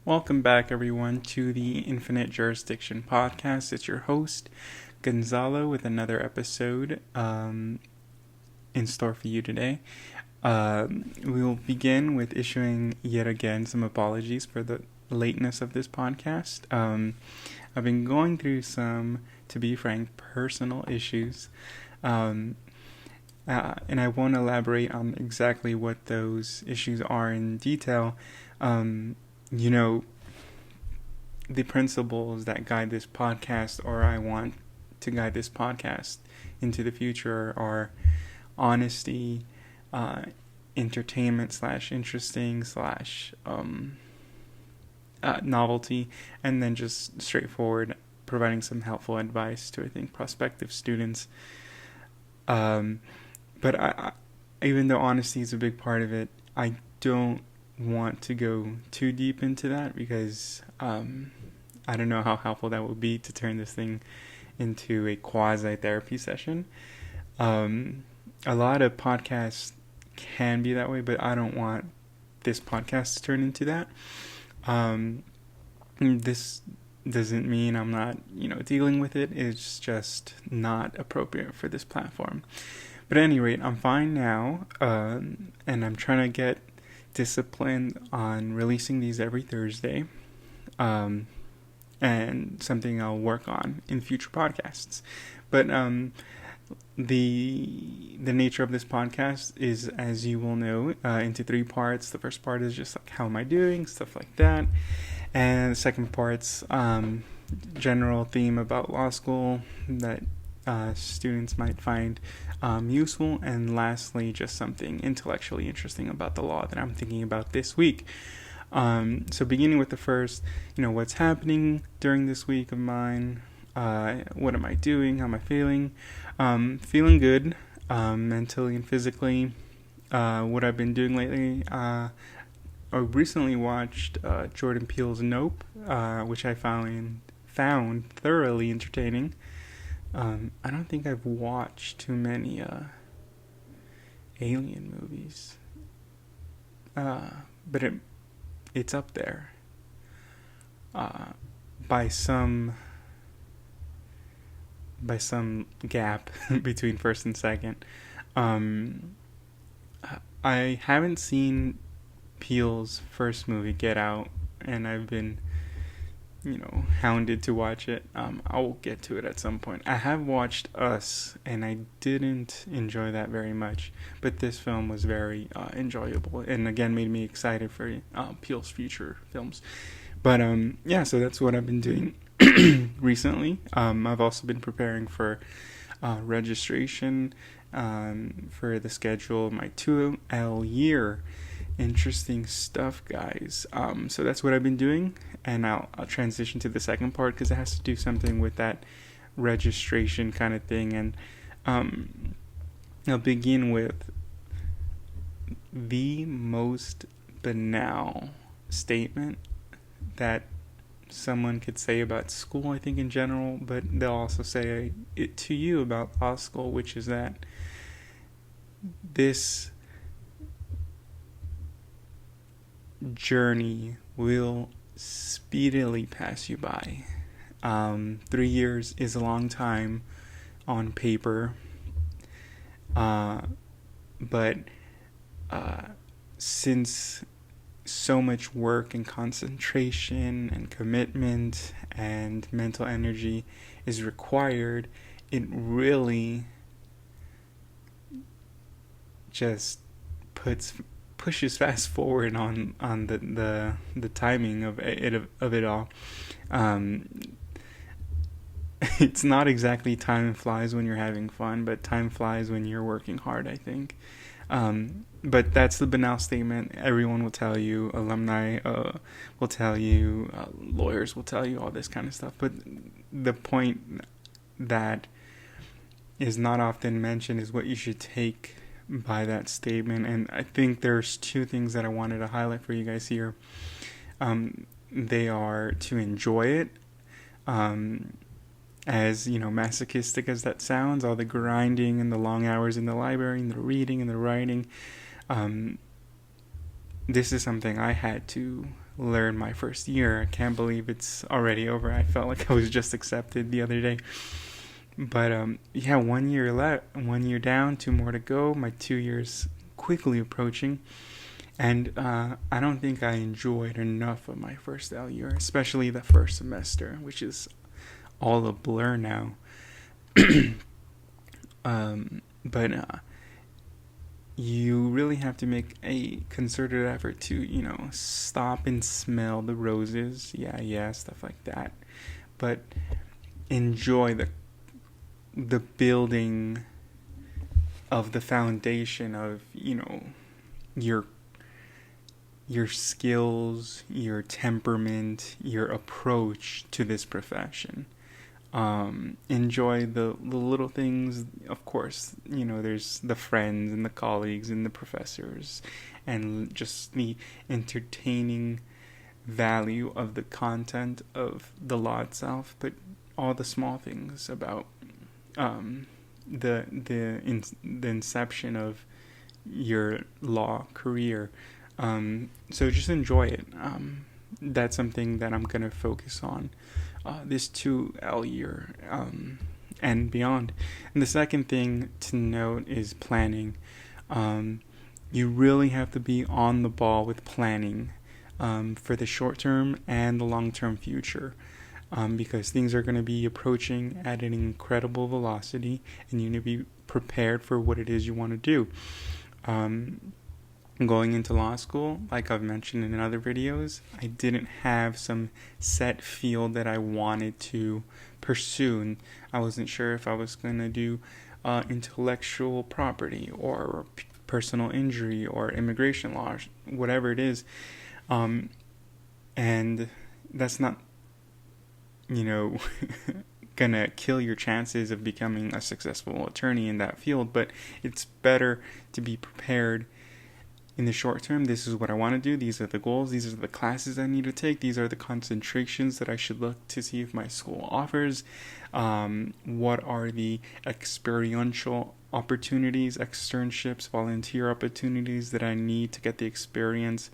Welcome back, everyone, to the Infinite Jurisdiction podcast. It's your host, Gonzalo, with another episode in store for you today. We will begin with issuing yet again some apologies for the lateness of this podcast. I've been going through some, to be frank, personal issues. And I won't elaborate on exactly what those issues are in detail. The principles that guide this podcast, or I want to guide this podcast into the future, are honesty, entertainment / interesting / novelty, and then just straightforward providing some helpful advice to, I think, prospective students. But I, even though honesty is a big part of it, I don't want to go too deep into that because I don't know how helpful that would be to turn this thing into a quasi-therapy session. A lot of podcasts can be that way, but I don't want this podcast to turn into that. This doesn't mean I'm not, dealing with it. It's just not appropriate for this platform. But at any rate, I'm fine now, and I'm trying to get disciplined on releasing these every Thursday, and something I'll work on in future podcasts. But the nature of this podcast is, as you will know, into 3 parts. The first part is just like, how am I doing, stuff like that, and the second part's general theme about law school that students might find useful, and lastly, just something intellectually interesting about the law that I'm thinking about this week. So beginning with the first, what's happening during this week of mine, what am I doing, how am I feeling? Feeling good, mentally and physically. What I've been doing lately, I recently watched Jordan Peele's Nope, which I found thoroughly entertaining. I don't think I've watched too many alien movies, but it's up there by some gap between first and second. I haven't seen Peele's first movie, Get Out, and I've been hounded to watch it. I will get to it at some point. I have watched Us, and I didn't enjoy that very much, but this film was very enjoyable, and again made me excited for Peele's future films. But so that's what I've been doing recently. I've also been preparing for registration for the schedule of my 2L year. Interesting stuff, guys. So that's what I've been doing, and I'll transition to the second part because it has to do something with that registration kind of thing. And I'll begin with the most banal statement that someone could say about school, I think, in general, but they'll also say it to you about law school, which is that this journey will speedily pass you by. 3 years is a long time on paper, but since so much work and concentration and commitment and mental energy is required, it really just pushes fast forward on the timing of it all. It's not exactly time flies when you're having fun, but time flies when you're working hard, I think. But that's the banal statement. Everyone will tell you, alumni will tell you, lawyers will tell you, all this kind of stuff. But the point that is not often mentioned is what you should take by that statement. And I think there's 2 things that I wanted to highlight for you guys here. They are to enjoy it, as masochistic as that sounds, all the grinding and the long hours in the library and the reading and the writing. This is something I had to learn my first year. I can't believe it's already over. I felt like I was just accepted the other day. But yeah, 1 year left, 1 year down, 2 more to go. My 2 years quickly approaching. And I don't think I enjoyed enough of my first L year, especially the first semester, which is all a blur now. But you really have to make a concerted effort to, stop and smell the roses. Yeah, stuff like that. But enjoy the building of the foundation of, your skills, your temperament, your approach to this profession. Enjoy the little things. Of course, there's the friends and the colleagues and the professors, and just the entertaining value of the content of the law itself, but all the small things about the inception of your law career. So just enjoy it. That's something that I'm gonna focus on this 2L year and beyond. And the second thing to note is planning. You really have to be on the ball with planning for the short term and the long term future. Because things are going to be approaching at an incredible velocity, and you need to be prepared for what it is you want to do. Going into law school, like I've mentioned in other videos, I didn't have some set field that I wanted to pursue, and I wasn't sure if I was going to do intellectual property or personal injury or immigration law, whatever it is. And that's not gonna kill your chances of becoming a successful attorney in that field, but it's better to be prepared in the short term. This is what I want to do. These are the goals. These are the classes I need to take. These are the concentrations that I should look to see if my school offers. What are the experiential opportunities, externships, volunteer opportunities that I need to get the experience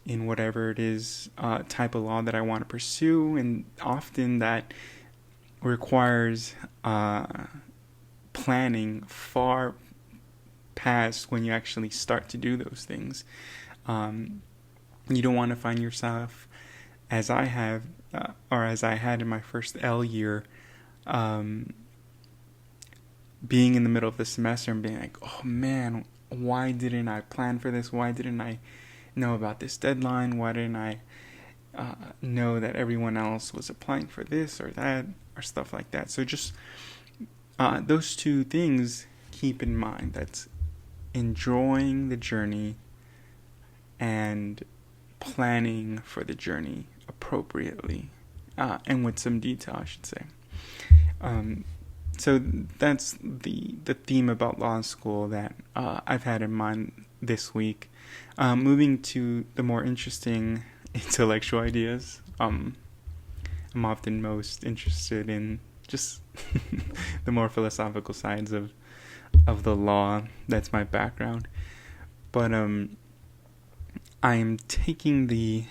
in whatever it is type of law that I want to pursue. And often that requires planning far past when you actually start to do those things. You don't want to find yourself, as I have, or as I had in my first L year, being in the middle of the semester and being like, oh man, why didn't I plan for this? Why didn't I know about this deadline? Why didn't I know that everyone else was applying for this or that or stuff like that? So just those two things keep in mind. That's enjoying the journey and planning for the journey appropriately and with some detail, I should say. So that's the theme about law school that I've had in mind this week. Moving to the more interesting intellectual ideas, I'm often most interested in just the more philosophical sides of the law. That's my background. But I'm taking the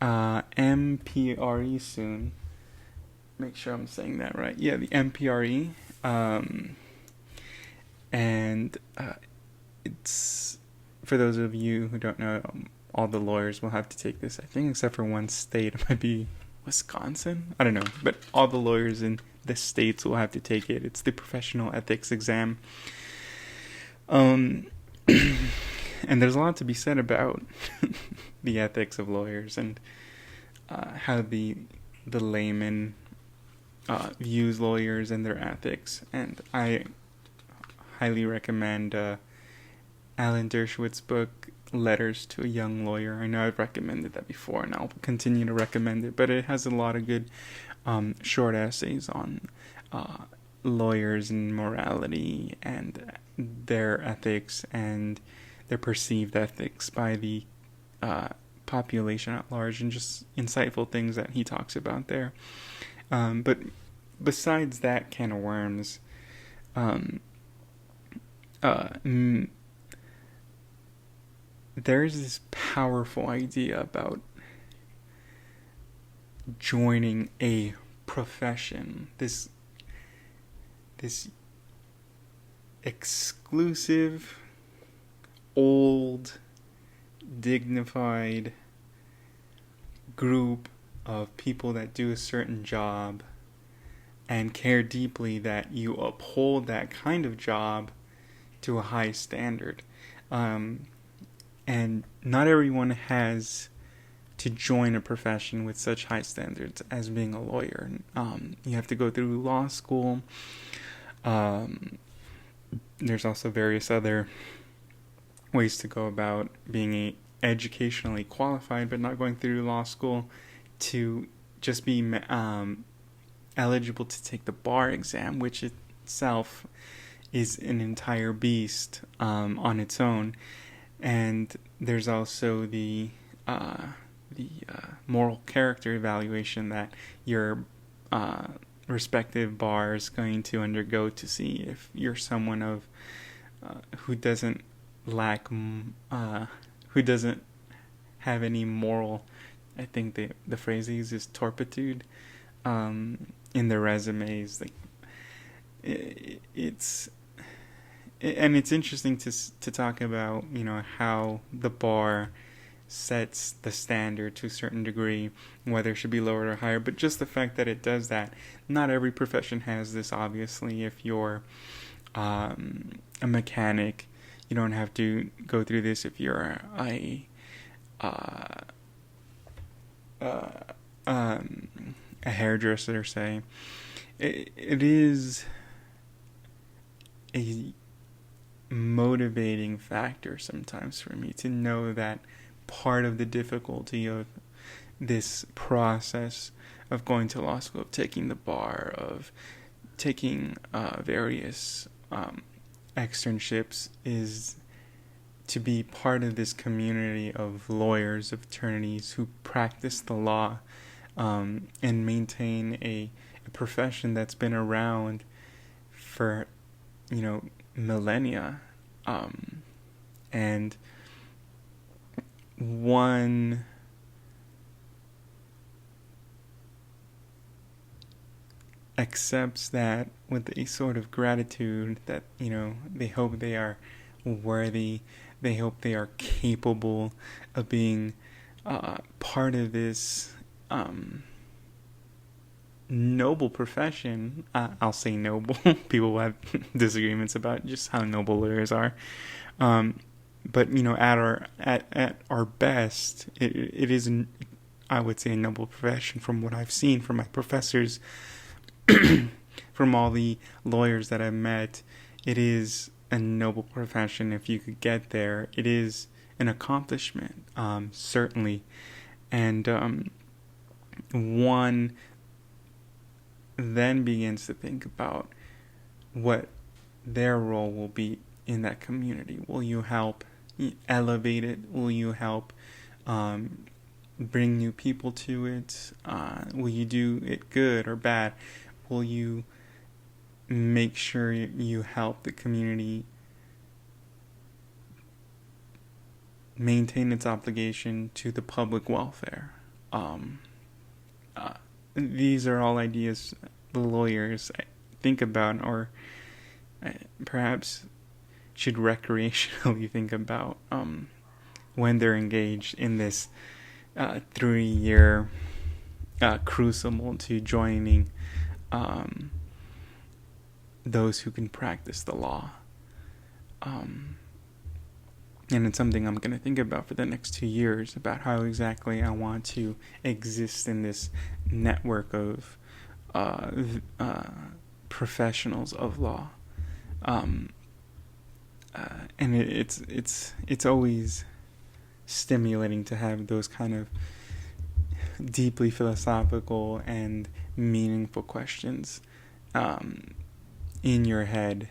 MPRE soon. Make sure I'm saying that right. Yeah, the MPRE. And it's, for those of you who don't know, all the lawyers will have to take this, I think, except for one state. It might be Wisconsin? I don't know. But all the lawyers in the states will have to take it. It's the professional ethics exam. And there's a lot to be said about the ethics of lawyers and how the layman views lawyers and their ethics. And I highly recommend Alan Dershowitz's book, Letters to a Young Lawyer. I know I've recommended that before, and I'll continue to recommend it, but it has a lot of good short essays on lawyers and morality and their ethics and their perceived ethics by the population at large, and just insightful things that he talks about there. But besides that can of worms, there's this powerful idea about joining a profession, this exclusive, old, dignified group of people that do a certain job and care deeply that you uphold that kind of job to a high standard. And not everyone has to join a profession with such high standards as being a lawyer. You have to go through law school. There's also various other ways to go about being educationally qualified, but not going through law school to just be eligible to take the bar exam, which itself is an entire beast on its own. And there's also the moral character evaluation that your respective bar is going to undergo to see if you're someone of who doesn't have any moral, I think the phrase they use is turpitude in their resumes. Like it's interesting to talk about, how the bar sets the standard to a certain degree, whether it should be lowered or higher. But just the fact that it does that, not every profession has this. Obviously, if you're a mechanic, you don't have to go through this. If you're a hairdresser, say, it is a motivating factor sometimes for me to know that part of the difficulty of this process of going to law school, of taking the bar, of taking various externships, is to be part of this community of lawyers, of attorneys who practice the law and maintain a profession that's been around for millennia. And one accepts that with a sort of gratitude that, they hope they are worthy, they hope they are capable of being part of this noble profession. I'll say noble. People will have disagreements about just how noble lawyers are. But at our best, it is, I would say, a noble profession from what I've seen from my professors, from all the lawyers that I've met. It is a noble profession. If you could get there, it is an accomplishment, certainly. And one then begins to think about what their role will be in that community. Will you help elevate it? Will you help bring new people to it? Will you do it good or bad? Will you make sure you help the community maintain its obligation to the public welfare? These are all ideas the lawyers think about, or perhaps should recreationally think about when they're engaged in this 3-year crucible to joining those who can practice the law. And it's something I'm going to think about for the next 2 years, about how exactly I want to exist in this network of professionals of law. And it's always stimulating to have those kind of deeply philosophical and meaningful questions in your head,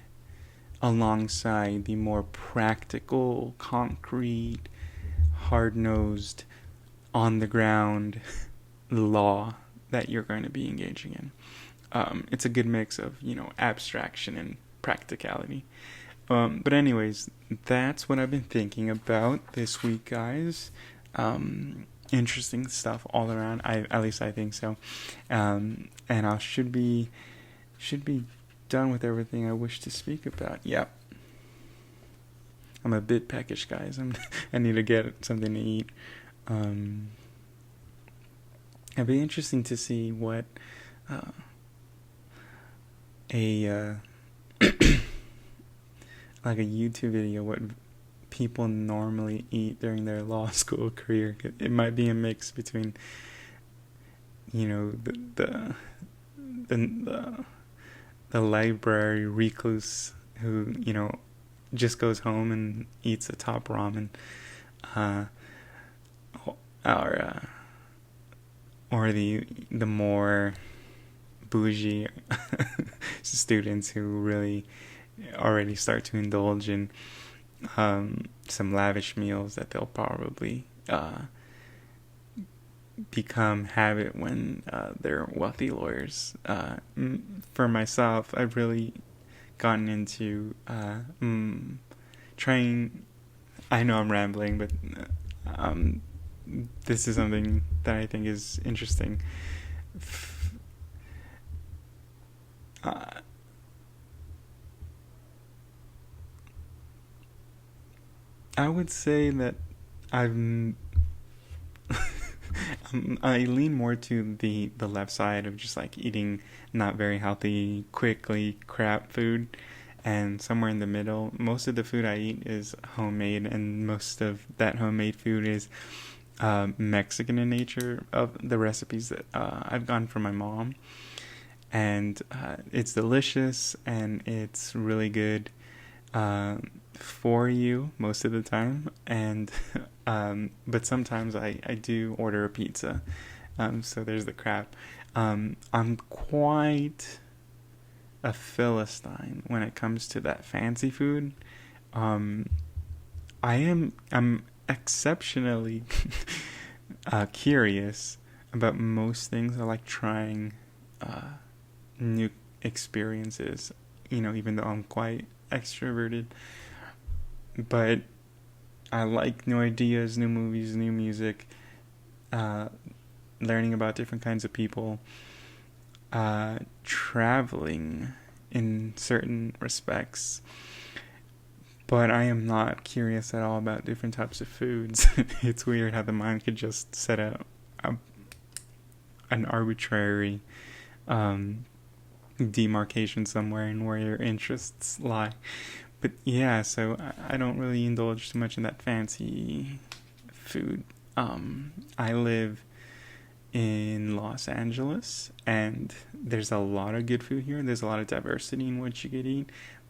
alongside the more practical, concrete, hard-nosed, on-the-ground law that you're going to be engaging in. It's a good mix of, abstraction and practicality. But anyways, that's what I've been thinking about this week, guys. interesting stuff all around. At least I think so. And I should be done with everything I wish to speak about. Yep. I'm a bit peckish, guys. I need to get something to eat. It'd be interesting to see what a like a YouTube video, what people normally eat during their law school career. It might be a mix between, the library recluse who, just goes home and eats a top ramen, or the more bougie students who really already start to indulge in some lavish meals that they'll probably become habit when they're wealthy lawyers. For myself, I've really gotten into trying. I know I'm rambling, but this is something that I think is interesting. I would say that I lean more to the left side of just like eating not very healthy, quickly crap food, and somewhere in the middle, most of the food I eat is homemade, and most of that homemade food is Mexican in nature. Of the recipes that I've gotten from my mom, and it's delicious and it's really good for you most of the time, and but sometimes I do order a pizza, so there's the crap. I'm quite a Philistine when it comes to that fancy food. I'm exceptionally curious about most things. I like trying new experiences, even though I'm quite extroverted. But I like new ideas, new movies, new music, learning about different kinds of people, traveling in certain respects. But I am not curious at all about different types of foods. It's weird how the mind could just set out an arbitrary demarcation somewhere in where your interests lie. But yeah, so I don't really indulge too much in that fancy food. I live in Los Angeles, and there's a lot of good food here. There's a lot of diversity in what you could eat,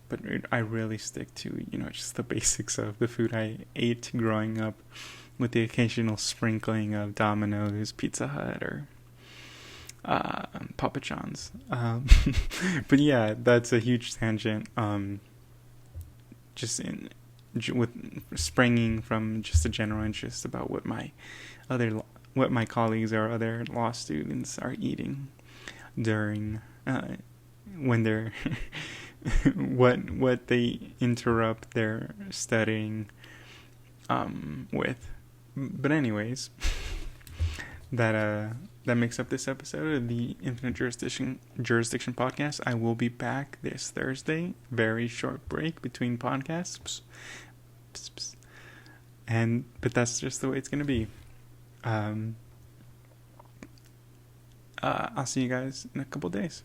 but I really stick to, just the basics of the food I ate growing up, with the occasional sprinkling of Domino's, Pizza Hut, or Papa John's. But yeah, that's a huge tangent. With springing from just a general interest about what my colleagues or other law students are eating during when they're what they interrupt their studying with. But anyways, that makes up this episode of the Infinite Jurisdiction podcast. I will be back this Thursday. Very short break between podcasts. But that's just the way it's gonna be. I'll see you guys in a couple days.